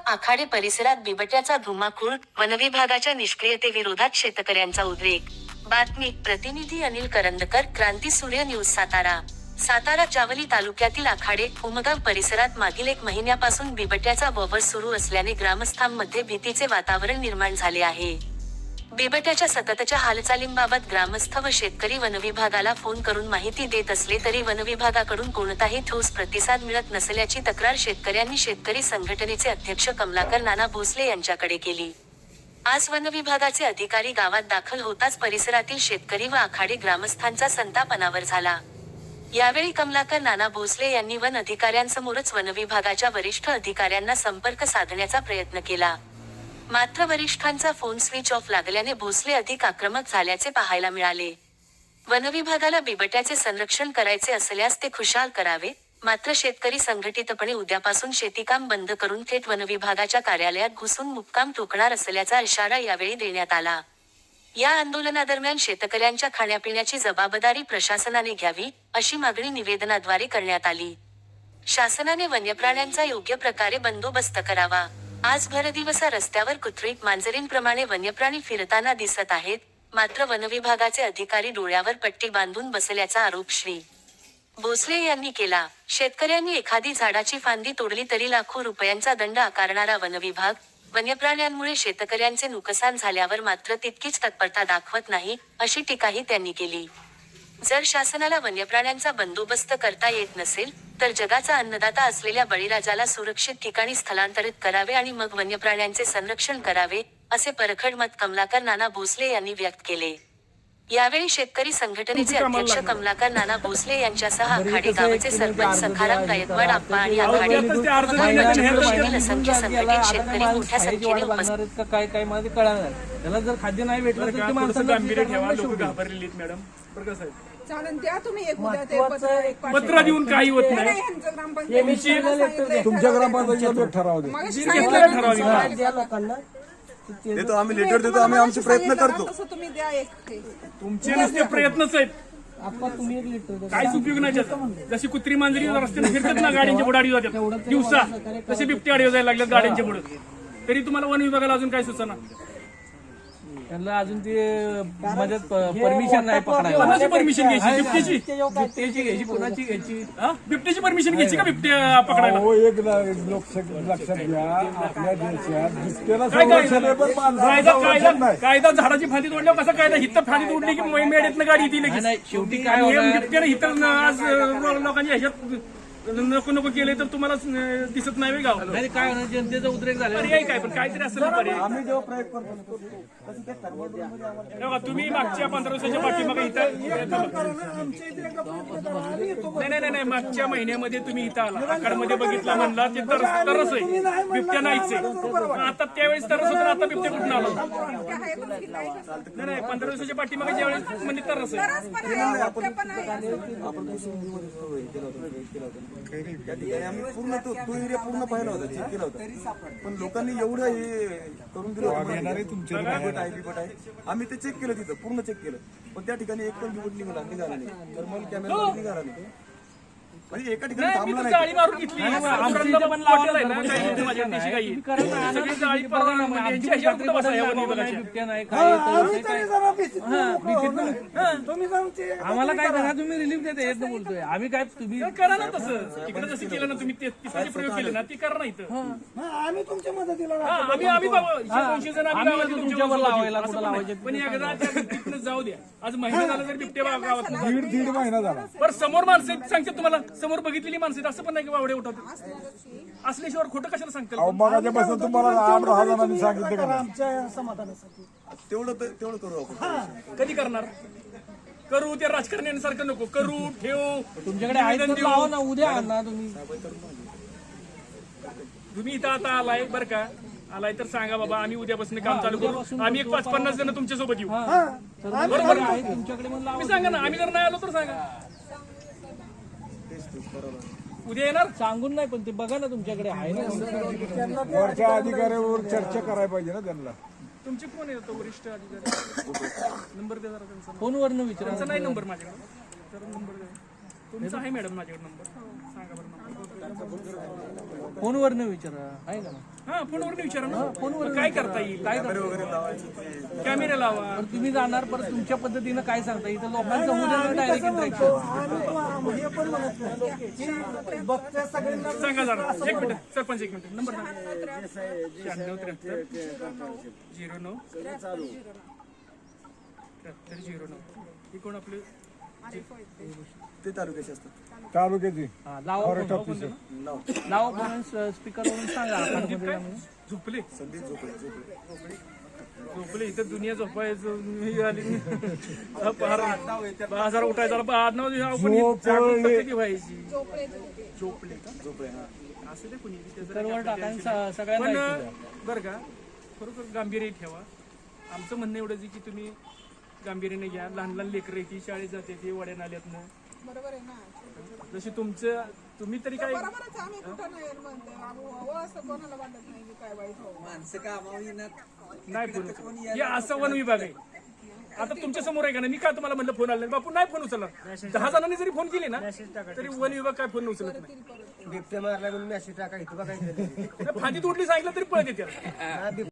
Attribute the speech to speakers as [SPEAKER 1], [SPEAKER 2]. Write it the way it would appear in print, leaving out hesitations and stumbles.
[SPEAKER 1] आखाडे परिसरात बिबट्याचा धुमाकूळ, वनविभागाच्या निष्क्रियतेविरोधात शेतकऱ्यांचा उद्रेक। बातमी प्रतिनिधी अनिल करंदकर, क्रांती सूर्य न्यूज सातारा। सातारा जावली तालुक्यातील आखाडे उमगाव परिसरात मागील 1 महिन्यापासून बिबट्याचा वावर सुरू असल्याने ग्रामस्थांमध्ये भीतीचे वातावरण निर्माण झाले आहे। बिबट्याच्या सततच्या हालचालींबाबत ग्रामस्थ व शेतकरी वनविभागाला फोन करून माहिती देत असले तरी वनविभागाकडून कोणताही ठोस प्रतिसाद मिळत नसल्याची तक्रार शेतकऱ्यांनी शेतकरी संघटनेचे अध्यक्ष कमलाकर नाना भोसले यांच्याकडे केली। आज वनविभागाचे अधिकारी गावात दाखल होताच परिसरातील शेतकरी व आखाडी ग्रामस्थांचा संताप अनावर झाला। यावेळी कमलाकर नाना भोसले यांनी वन अधिकाऱ्यांसमोरच वनविभागाच्या वरिष्ठ अधिकाऱ्यांना संपर्क साधण्याचा प्रयत्न केला। मात्र वरिष्ठांचा फोन स्विच ऑफ लागल्याने भोसले अधिक आक्रमक झाल्याचे पाहायला मिळाले। वनविभागाला बिबट्याचे संरक्षण करायचे असल्यास ते खुशाल करावे, मात्र शेतकरी संघटितपणे उद्यापासून शेतीकाम बंद करून थेट वनविभागाच्या कार्यालयात घुसून मुक्काम ठोकणार असल्याचा इशारा यावेळी देण्यात आला। या आंदोलनादरम्यान शेतकऱ्यांच्या खाण्यापिण्याची जबाबदारी प्रशासनाने घ्यावी, अशी मागणी निवेदनाद्वारे करण्यात आली। शासनाने वन्यप्राण्यांचा योग्य प्रकारे बंदोबस्त करावा। आज भरदिवसा रस्त्यावर कुत्री, मांजरींप्रमाणे वन्यप्राणी फिरताना दिसत आहेत, मात्र वनविभागाचे अधिकारी डोळ्यावर पट्टी बांधून बसल्याचा आरोप श्री. भोसले यांनी केला। शेतकऱ्यांनी एखादी झाडाची फांदी तोडली तरी लाखो रुपयांचा दंड आकारणारा वनविभाग, वन्यप्राण्यांमुळे शेतकऱ्यांचे नुकसान झाल्यावर मात्र तितकीच तत्परता दाखवत नाही, अशी टीकाही त्यांनी केली। जर शासनाला वन्यप्राण्यांचा बंदोबस्त करता येत नसेल, तर जगाचा अन्नदाता असलेल्या बळीराजाला सुरक्षित ठिकाणी स्थलांतरित करावे आणि मग वन्यप्राण्यांचे संरक्षण करावे, असे परखड मत कमलाकर नाना भोसले यांनी व्यक्त केले। यावेळी शेतकरी संघटनेचे अध्यक्ष कमलाकर नाना भोसले यांच्यासह आखाडे गावचे सरपंच सखाराम गायकवाड आप्पा आणि आखाडे असंख्य संघटित शेतकरी मोठ्या संख्येने उपस्थित।
[SPEAKER 2] काय मध्ये कळणार त्याला जर खाद्य नाही भेटलं तर ते माणसाला
[SPEAKER 3] घाबरलेलीत मॅडम। बरं कसं आहे
[SPEAKER 4] चालन द्या तुम्ही एक उद्या ते
[SPEAKER 3] पत्र देऊन काही होत नाही।
[SPEAKER 5] तुमच्या ग्रामपंचायतीला ठराव दे
[SPEAKER 2] द्या लोकांना
[SPEAKER 5] देतो, आम्ही लेटर देतो, आम्ही आमचे प्रयत्न करतो।
[SPEAKER 4] तसं तुम्ही द्या एक ते
[SPEAKER 3] तुमचे नुसते प्रयत्नच आहेत,
[SPEAKER 2] आपण तुम्ही एक लिटर
[SPEAKER 3] काहीच उपयोग नाही त्याचा। जशी कुत्री मांजरी रस्त्याने फिरतात ना, गाड्यांच्या पुढे आडी जातात दिवसा, तसे बिबटे आडी जायला लागल्यात गाड्यांच्या पुढे, तरी तुम्हाला वन विभागाला अजून काय सुचना?
[SPEAKER 2] त्यांना अजून ते मदत परमिशन नाही पकडायला।
[SPEAKER 3] कोणाची परमिशन घ्यायची? बिबट्याची
[SPEAKER 2] बिबट्याची घ्यायची, कोणाची घ्यायची?
[SPEAKER 3] बिबट्याची परमिशन घ्यायची का बिबट्या पकडायला?
[SPEAKER 5] हो, एक लक्षात घ्या, आपल्या देशात बिबट्याला संरक्षण आहे, पण माणसाला संरक्षण नाही।
[SPEAKER 3] कायदा झाडाची फांदी तोडल्यावर कसा कायदा? हिथं फांदी तोडली की मेड्यातनं गाडी येते लगेच।
[SPEAKER 2] नाही, शेवटी काय होणार?
[SPEAKER 3] बिबट्याने हिथं आज लोकांच्या ह्याच्यात नको नको केले तर तुम्हाला दिसत नाही गाव?
[SPEAKER 2] नाही, काय होणार? जनतेचा उद्रेक झाला।
[SPEAKER 3] पर्याय काय? पण काहीतरी असेल ना पर्याय।
[SPEAKER 5] आम्ही जेव्हा प्रयोग करतो
[SPEAKER 3] तेव्हा तुम्ही मागच्या 15 दिवसाच्या पाठीमागे इथं नाही मागच्या महिन्यामध्ये तुम्ही इथं आला, आखाडमध्ये बघितला, म्हणला ते तरस आहे, बिबट्या नाहीच आहे। आता त्यावेळेस तरस होतं, आता बिबट्या कुठून आला? नाही 15 दिवसाच्या पाठीमागे ज्यावेळेस म्हणजे तरस आहे।
[SPEAKER 5] त्या ठिकाणी आम्ही पूर्ण तो एरिया पूर्ण पाहिला होता, चेक केला होता, पण लोकांनी एवढं हे करून दिलं बिबट आहे। आम्ही ते चेक केलं, तिथं पूर्ण चेक केलं, पण त्या ठिकाणी एक पण बिबट निघाला नाही, थर्मल कॅमेरा निघाला नाही, म्हणजे एका ठिकाणी थांबला नाही।
[SPEAKER 3] जाळी मारून घेतली, सगळी जाळी
[SPEAKER 2] बिबट्या नाही, काय आम्हाला काय करा? तुम्ही रिलीफ देते येत बोलतोय आम्ही, काय तुम्ही
[SPEAKER 3] करा ना तसं। तिकडे जसं केलं ना तुम्ही, तिसरे प्रयोग केले ना, ती करा ना इथं।
[SPEAKER 5] आम्ही तुमच्या मदतीला
[SPEAKER 3] आम्ही 200 जण
[SPEAKER 2] तुमच्यावर लावायला कुठं लावायचे?
[SPEAKER 3] पण एकदा त्या तिथनं जाऊ द्या। आज महिना झाला जर बिबट्या गावात
[SPEAKER 5] दीड महिना झाला,
[SPEAKER 3] बरं समोर माणसं सांगतात तुम्हाला, समोर बघितलेली माणसं, असं पण नाही की वावडे उठवतात असल्याशिवाय खोटं कशाला सांगतात?
[SPEAKER 5] मगाच्यापासून तुम्हाला 8-10 जणांनी सांगितलं का?
[SPEAKER 4] आमच्या समाधानासाठी
[SPEAKER 5] तेवढं करू आपण।
[SPEAKER 3] कधी करणार? करू त्या राजकारण्यांसारखं नको करू, ठेवू।
[SPEAKER 2] तुमच्याकडे आहे तर लावा ना, उद्या आणा तुम्ही।
[SPEAKER 3] तुम्ही इथं आता आलाय बरं का, आलाय तर सांगा बाबा, आम्ही उद्यापासून काम चालू करू। आम्ही एक 5-50 जण तुमच्या सोबत येऊ, बरोबर?
[SPEAKER 2] तुमच्याकडे म्हणलं
[SPEAKER 3] तुम्ही सांगा ना, आम्ही जर नाही आलो तर सांगा, उद्या येणार
[SPEAKER 2] सांगून नाही, पण ते बघा ना तुमच्याकडे आहे ना।
[SPEAKER 5] वरच्या अधिकाऱ्यावर चर्चा करायला पाहिजे ना त्यांना।
[SPEAKER 3] तुमचे कोण येतो वरिष्ठ अधिकारी? नंबर द्या जरा त्यांचा।
[SPEAKER 2] फोनवरनं विचारा।
[SPEAKER 3] त्यांचा नाही नंबर माझ्याकडे, तर नंबर द्या तुमचा आहे मॅडम माझ्याकडे नंबर, सांगा बरं नंबर।
[SPEAKER 2] फोनवरनं विचारा आहे का ना?
[SPEAKER 3] हा फोनवर विचारा ना फोनवर काय करता येईल
[SPEAKER 2] काय करता?
[SPEAKER 3] कॅमेरा लावा
[SPEAKER 2] पण तुम्ही जाणार परत तुमच्या पद्धतीनं काय सांगता इथं लोकांचं उद्या डायरेक्ट इंटरॅक्शन.
[SPEAKER 3] सांगा जरा एक मिनिट सरपंच एक मिनिट नंबर 9673 09 7309 ही कोण आपले
[SPEAKER 5] ते तालुक्याचे असतात.
[SPEAKER 6] तालुक्याची
[SPEAKER 2] हा, लावा म्हणून स्पीकरवरून सांगा आपण मध्ये आम्ही.
[SPEAKER 3] झोपले
[SPEAKER 5] संदीप झोपळे
[SPEAKER 3] झोपले इथं दुनिया झोपायचं ही आली बाजार उठायचा आडनाव जागृती व्हायची झोपले का
[SPEAKER 5] झोपळे हा.
[SPEAKER 3] असं ते कुणी
[SPEAKER 2] स्पीकरवर टाका आणि सगळ्यांना
[SPEAKER 3] पण
[SPEAKER 2] ऐकू द्या.
[SPEAKER 3] बरं का खरोखर गांभीर्य ठेवा. आमचं म्हणणं एवढंच आहे की तुम्ही गांभीर्याने घ्या. लहान लहान लेकरं ती शाळेत जाते ती वड्या नाल्यातनं
[SPEAKER 4] बरोबर आहे ना
[SPEAKER 3] जशी तुमचं तुम्ही तरी काय
[SPEAKER 4] बरोबरच आम्ही कुठं नाही म्हणते असं कोणाला वाटत नाही की काय वाईट हो
[SPEAKER 3] नाही फोन हे असं वन विभाग आहे. आता तुमच्या समोर आहे का ना मी काय तुम्हाला म्हणलं फोन आला नाही बापू नाही फोन उचलला 10 जणांनी जरी फोन केले ना तरी वन विभाग काय फोन उचलत नाही.
[SPEAKER 6] बिबट्या मारला म्हणून मेसेज टाका इथं बघायचं
[SPEAKER 3] फांदी तोडली सांगितलं तरी पळत येते.